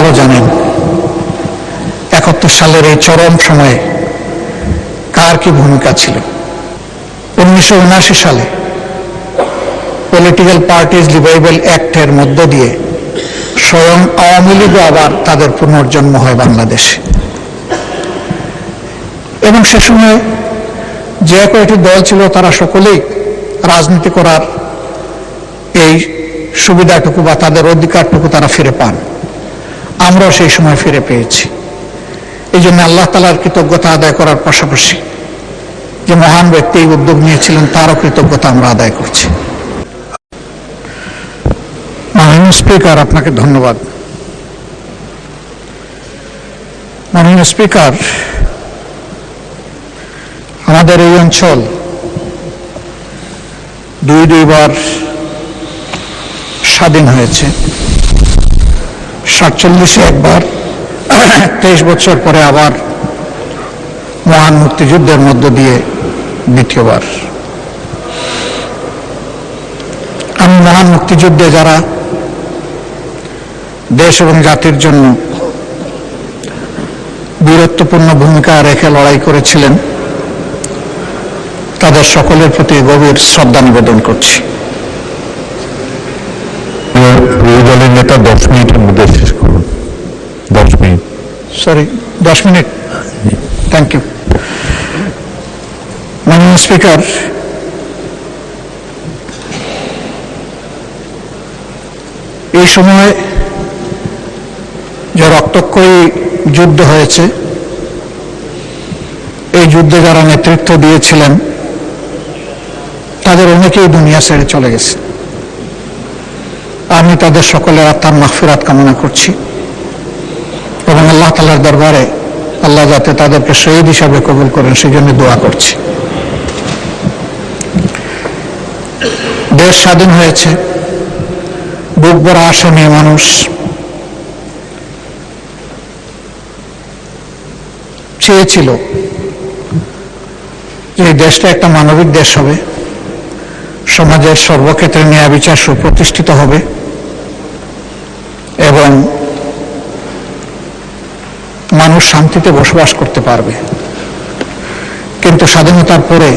ভালো জানেন 71 সালের এই চরম সময়ে কার কি ভূমিকা ছিল। 1979 সালে পলিটিক্যাল পার্টিজ রিভাইভাল অ্যাক্টের মধ্য দিয়ে স্বয়ং আওয়ামী লীগ আবার তাদের পুনর্জন্ম হয় বাংলাদেশে। এবং সে সময় যে কয়টি দল ছিল তারা সকলেই রাজনীতি করার এই সুবিধাটুকু বা তাদের অধিকারটুকু তারা ফিরে পান। আমরাও সেই সময় ফিরে পেয়েছি। এই জন্য আল্লাহ তাআলার কৃতজ্ঞতা আদায় করার পাশাপাশি যে মহান ব্যক্তি এই উদ্যোগ নিয়েছিলেন তারও কৃতজ্ঞতা আমরা আদায় করছি। মাননীয় স্পিকার, আপনাকে ধন্যবাদ। মাননীয় স্পিকার, আমাদের এই অঞ্চল দুইবার স্বাধীন হয়েছে। 47-এ একবার, 23 বছর পরে আবার মহান মুক্তিযুদ্ধের মধ্য দিয়ে দ্বিতীয়বার। আমি মহান মুক্তিযুদ্ধে যারা দেশ এবং জাতির জন্য বীরত্বপূর্ণ ভূমিকা রেখে লড়াই করেছিলেন তাদের সকলের প্রতি গভীর শ্রদ্ধা নিবেদন করছি। দলের নেতা 10 মিনিটের মধ্যে শেষ করুন। 10 minute. Sorry, 10 minute. Thank you. মাননীয় স্পিকার, এই সময় যে রক্তক্ষয়ী যুদ্ধ হয়েছে, এই যুদ্ধে যারা নেতৃত্ব দিয়েছিলেন তাদের অনেকেই দুনিয়া ছেড়ে চলে গেছে। আমি তাদের সকলের আত্মার মাগফিরাত কামনা করছি এবং আল্লাহ তাআলার দরবারে আল্লাহ যাতে তাদেরকে শহীদ হিসাবে কবুল করেন সেই জন্য দোয়া করছি। দেশ স্বাধীন হয়েছে, বুক ভরা আশা নিয়ে মানুষ চেয়েছিল যে এই দেশটা একটা মানবিক দেশ হবে, সমাজের সর্বক্ষেত্রে ন্যায় বিচার সুপ্রতিষ্ঠিত হবে এবং মানুষ শান্তিতে বসবাস করতে পারবে। কিন্তু স্বাধীনতার পরে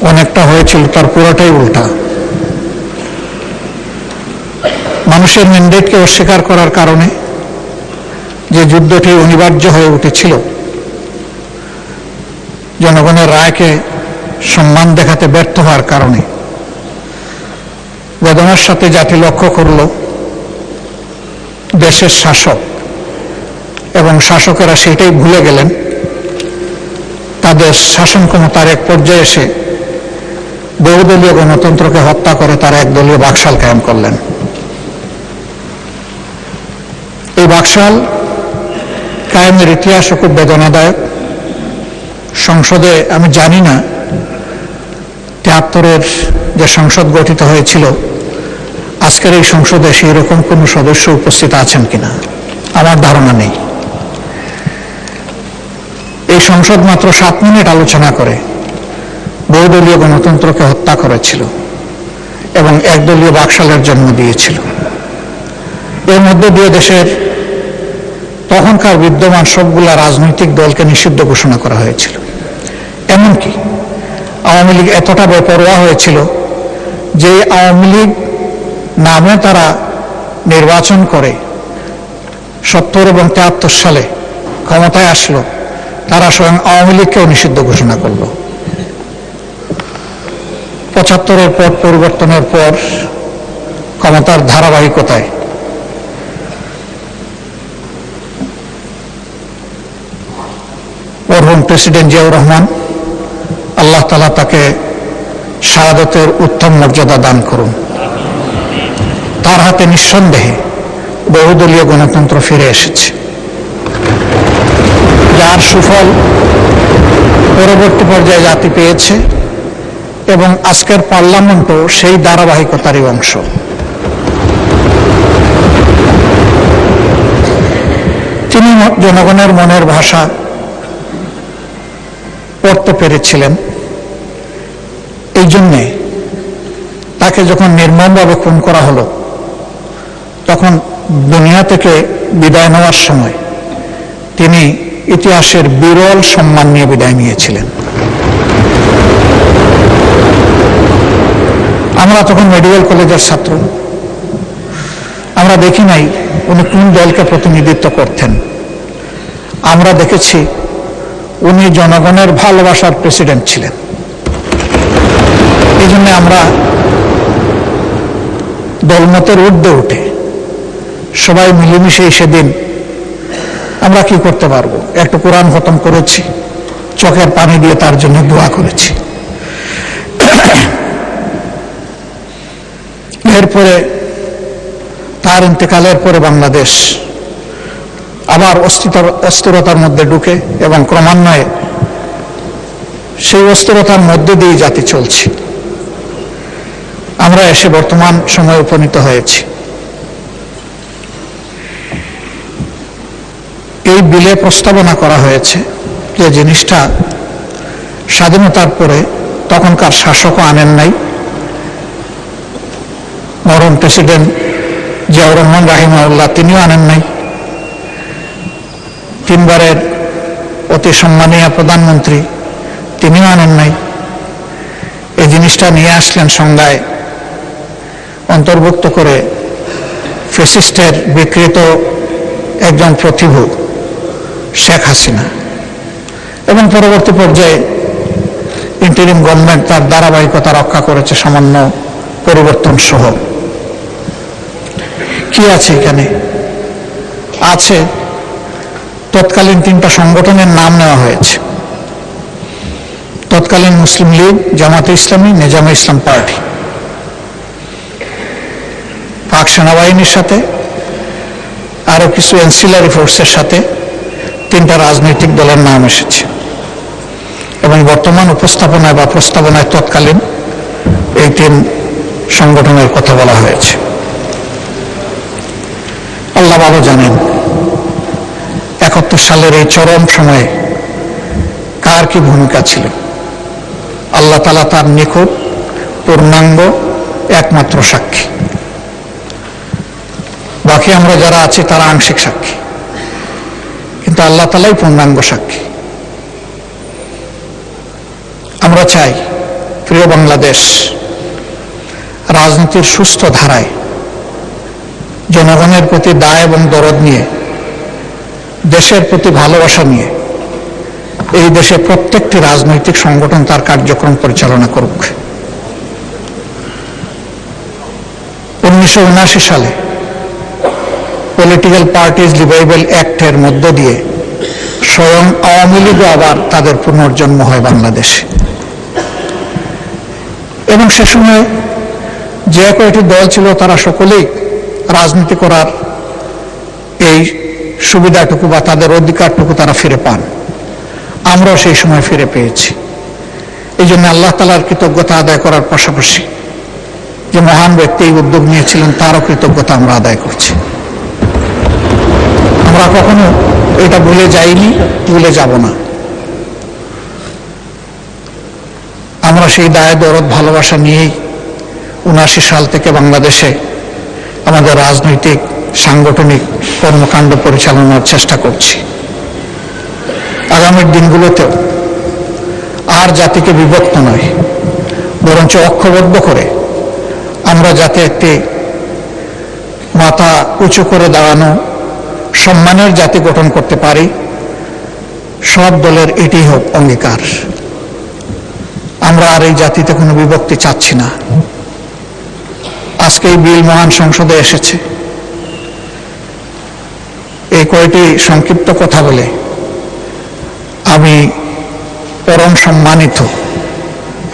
অনেকটা হয়েছিল তার পুরোটাই উল্টা। মানুষের ম্যান্ডেটকে অস্বীকার করার কারণে যে যুদ্ধটি অনিবার্য হয়ে উঠেছিল, জনগণের রায়কে সম্মান দেখাতে ব্যর্থ হওয়ার কারণে বেদনার সাথে জাতি লক্ষ্য করল দেশের শাসক এবং শাসকেরা সেটাই ভুলে গেলেন। তাদের শাসন ক্ষমতার এক পর্যায়ে এসে বহুদলীয় গণতন্ত্রকে হত্যা করে তারা একদলীয় বাকশাল কায়েম করলেন। এই বাকশাল কায়েমের ইতিহাস খুব বেদনাদায়ক। সংসদে আমি জানি না 73-এর যে সংসদ গঠিত হয়েছিল আজকের এই সংসদে সেই রকম কোন সদস্য উপস্থিত আছেন কিনা, আমার ধারণা নেই। এই সংসদ মাত্র 7 মিনিট আলোচনা করে বহুদলীয় গণতন্ত্রকে হত্যা করেছিল এবং একদলীয় বাকশালের জন্ম দিয়েছিল। এর মধ্যে দিয়ে দেশের তখনকার বিদ্যমান সবগুলা রাজনৈতিক দলকে নিষিদ্ধ ঘোষণা করা হয়েছিল। এমনকি আওয়ামী লীগ এতটা বেপরোয়া হয়েছিল যে আওয়ামী লীগ নামে তারা নির্বাচন করে 70 এবং 73 সালে ক্ষমতায় আসলো, তারা স্বয়ং আওয়ামী লীগকেও নিষিদ্ধ ঘোষণা করল। 75-এর পর পরিবর্তনের পর ক্ষমতার ধারাবাহিকতায় মরহুম প্রেসিডেন্ট জিয়াউর রহমান, আল্লাহ তাআলা তাকে শাহাদাতের উত্তম মর্যাদা দান করুন, তার হাতে নিঃসন্দেহে বহুদলীয় গণতন্ত্র ফিরে এসেছে, যার সুফল পরবর্তী পর্যায়ে জাতি পেয়েছে এবং আজকের পার্লামেন্টও সেই ধারাবাহিকতারই অংশ। তিনি জনগণের মনের ভাষা পড়তে পেরেছিলেন। এই জন্যে তাকে যখন নির্মমভাবে খুন করা হলো তখন দুনিয়া থেকে বিদায় নেওয়ার সময় তিনি ইতিহাসের বিরল সম্মান নিয়ে বিদায় নিয়েছিলেন। আমরা তখন মেডিকেল কলেজের ছাত্র, আমরা দেখি নাই উনি কোন দলকে প্রতিনিধিত্ব করতেন। আমরা দেখেছি উনি জনগণের ভালোবাসার প্রেসিডেন্ট ছিলেন। এই জন্য আমরা দলমতের ঊর্ধ্বে উঠে সবাই মিলেমিশে সেদিন আমরা কি করতে পারবো, একটু কোরআন খতম করেছি, চোখের পানি দিয়ে তার জন্য দোয়া করেছি। এরপরে তার ইন্তেকালের পরে বাংলাদেশ আবার অস্থিরতার মধ্যে ঢুকে এবং ক্রমান্বয়ে সেই অস্থিরতার মধ্যে দিয়ে জাতি চলছে। আমরা এসে বর্তমান সময়ে উপনীত হয়েছি। এই বিলে প্রস্তাবনা করা হয়েছে যে জিনিসটা স্বাধীনতার পরে তখনকার শাসকও আনেন নাই, মরহুম প্রেসিডেন্ট জিয়াউর রহমান রাহিমাহুল্লাহ তিনিও আনেন নাই, তিনবারের অতি সম্মানীয় প্রধানমন্ত্রী তিনিও আনেন নাই। এই জিনিসটা নিয়ে আসলেন সংজ্ঞায় অন্তর্ভুক্ত করে ফ্যাসিস্টের বিকৃত একজন প্রতিভূ শেখ হাসিনা, এবং পরবর্তী পর্যায়ে ইন্টারিম গভর্নমেন্ট তার ধারাবাহিকতা রক্ষা করেছে সামান্য পরিবর্তন সহ। কি আছে এখানে? আছে তৎকালীন তিনটা সংগঠনের নাম নেওয়া হয়েছে: তৎকালীন মুসলিম লীগ, জামাতে ইসলামী, নিজামে ইসলাম পার্টি। পাক সেনাবাহিনীর সাথে আরো কিছু এনসিলারি ফোর্সের সাথে তিনটা রাজনৈতিক দলের নাম এসেছে, এবং বর্তমান উপস্থাপনায় বা প্রস্তাবনায় তৎকালীন এই তিন সংগঠনের কথা বলা হয়েছে। আল্লাহ ভালো জানেন 71 সালের এই চরম সময়ে কার কি ভূমিকা ছিল। আল্লাহ তাআলা তার নিখুঁত, পূর্ণাঙ্গ, একমাত্র সাক্ষী। বাকি আমরা যারা আছি তারা আংশিক সাক্ষী, কিন্তু আল্লাহ তাআলাই পূর্ণাঙ্গ সাক্ষী। আমরা চাই প্রিয় বাংলাদেশ রাজনীতির সুস্থ ধারায় জনগণের প্রতি দায় এবং দরদ নিয়ে, দেশের প্রতি ভালোবাসা নিয়ে এই দেশে প্রত্যেকটি রাজনৈতিক সংগঠন তার কার্যক্রম পরিচালনা করুক। 1979 সালে পলিটিক্যাল পার্টিজ রিভাইভাল অ্যাক্টের মধ্য দিয়ে স্বয়ং আওয়ামী লীগও আবার তাদের পুনর্জন্ম হয় বাংলাদেশে, এবং সে সময় যে কয়টি দল ছিল তারা সকলেই রাজনীতি করার এই সুবিধাটুকু বা তাদের অধিকারটুকু তারা ফিরে পান। আমরাও সেই সময় ফিরে পেয়েছি। এই জন্য আল্লাহ তাআলার কৃতজ্ঞতা আদায় করার পাশাপাশি যে মহান ব্যক্তি এই উদ্যোগ নিয়েছিলেন তারও কৃতজ্ঞতা আমরা আদায় করছি। আমরা কখনো এটা ভুলে যাইনি, ভুলে যাব না। আমরা সেই দায় দরদ ভালোবাসা নিয়েই 79 সাল থেকে বাংলাদেশে আমাদের রাজনৈতিক সাংগঠনিক কর্মকাণ্ড পরিচালনার চেষ্টা করছি। আগামীর দিনগুলোতেও আর জাতিকে বিভক্ত নয়, বরঞ্চ ঐক্যবদ্ধ করে আমরা যাতে একটি মাথা উঁচু করে দাঁড়ানো সম্মানের জাতি গঠন করতে পারি, সব দলের এটি হোক অঙ্গীকার। আমরা আর এই জাতিতে কোনো বিভক্তি চাচ্ছি না। আজকে এই বিল মহান সংসদে এসেছে। এই কয়টি সংক্ষিপ্ত কথা বলে আমি পরম সম্মানিত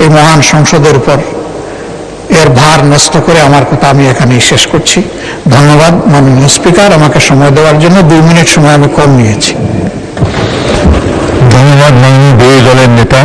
এই মহান সংসদের উপর এর ভার ন্যস্ত করে আমার কথা আমি এখানেই শেষ করছি। ধন্যবাদ মাননীয় স্পিকার, আমাকে সময় দেওয়ার জন্য। 2 মিনিট সময় আমি কম নিয়েছি। ধন্যবাদ মাননীয় বিরোধী দলের নেতা।